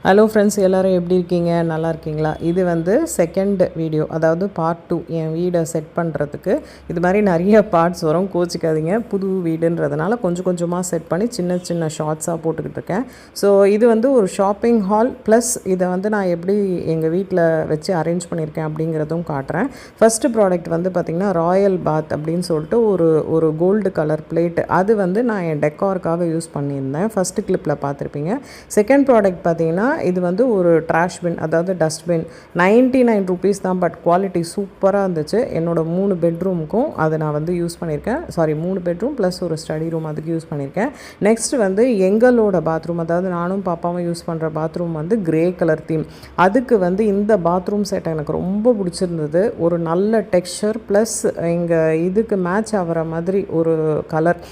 Hello friends, எல்லோரும் எப்படி இருக்கீங்க? நல்லா இருக்கீங்களா? இது வந்து செகண்ட் வீடியோ, அதாவது பார்ட் 2 என் வீடை செட் பண்ணுறதுக்கு. இது மாதிரி நிறைய பார்ட்ஸ் வரும், கோச்சிக்காதீங்க. புது வீடுன்றதுனால கொஞ்சம் கொஞ்சமாக செட் பண்ணி சின்ன சின்ன ஷார்ட்ஸாக போட்டுக்கிட்டு இருக்கேன். ஸோ இது வந்து ஒரு ஷாப்பிங் ஹால் ப்ளஸ் இதை வந்து நான் எப்படி எங்கள் வீட்டில் வச்சு அரேஞ்ச் பண்ணியிருக்கேன் அப்படிங்கிறதும் காட்டுறேன். ஃபஸ்ட்டு ப்ராடக்ட் வந்து பார்த்திங்கன்னா ராயல் பாத் அப்படின்னு சொல்லிட்டு ஒரு கோல்டு கலர் பிளேட்டு. அது வந்து நான் என் டெக்காருக்காக யூஸ் பண்ணியிருந்தேன். ஃபஸ்ட்டு கிளிப்பில் பார்த்துருப்பீங்க. செகண்ட் ப்ராடக்ட் பார்த்திங்கன்னா இது வந்து ஒரு ட்ராஷ் பின், அதாவது டஸ்ட்பின். 99 ருபீஸ் தான், பட் குவாலிட்டி சூப்பராக இருந்துச்சு. என்னோடய 3 பெட்ரூமுக்கும் அதை நான் வந்து யூஸ் பண்ணியிருக்கேன். 3 பெட்ரூம் ப்ளஸ் ஒரு ஸ்டடி ரூம், அதுக்கு யூஸ் பண்ணியிருக்கேன். நெக்ஸ்ட் வந்து எங்களோட பாத்ரூம், அதாவது நானும் பாப்பாவும் யூஸ் பண்ணுற பாத்ரூம் வந்து கிரே கலர் தீம். அதுக்கு வந்து இந்த பாத்ரூம் செட் எனக்கு ரொம்ப பிடிச்சிருந்தது. ஒரு நல்ல டெக்ஸ்சர் ப்ளஸ் எங்கள் இதுக்கு மேட்ச் ஆகிற மாதிரி ஒரு கலர்.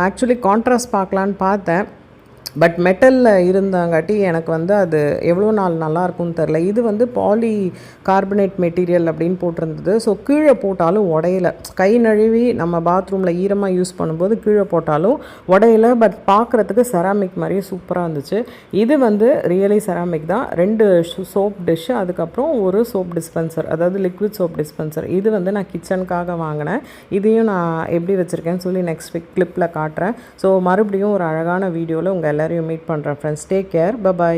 ஆக்சுவலி கான்ட்ராஸ்ட் பார்க்கலான்னு பார்த்தேன், பட் மெட்டலில் இருந்தாங்காட்டி எனக்கு வந்து அது எவ்வளோ நாள் நல்லாயிருக்கும்னு தெரில. இது வந்து பாலி கார்பனேட் மெட்டீரியல் அப்படின்னு போட்டிருந்தது. ஸோ கீழே போட்டாலும் உடையலை. கை நழுவி நம்ம பாத்ரூமில் ஈரமாக யூஸ் பண்ணும்போது கீழே போட்டாலும் உடையலை. பட் பார்க்குறதுக்கு செராமிக் மாதிரியே சூப்பராக இருந்துச்சு. இது வந்து ரியலி செராமிக் தான். 2 சோப் டிஷ்ஷு, அதுக்கப்புறம் ஒரு சோப் டிஸ்பென்சர், அதாவது லிக்விட் சோப் டிஸ்பென்சர். இது வந்து நான் கிச்சனுக்காக வாங்கினேன். இதையும் நான் எப்படி வச்சுருக்கேன்னு சொல்லி நெக்ஸ்ட் வீக் கிளிப்பில் காட்டுறேன். ஸோ மறுபடியும் ஒரு அழகான வீடியோவில் உங்கள் எல்லாரையும் மீட் பண்ணுறேன் ஃப்ரெண்ட்ஸ். Take care, by.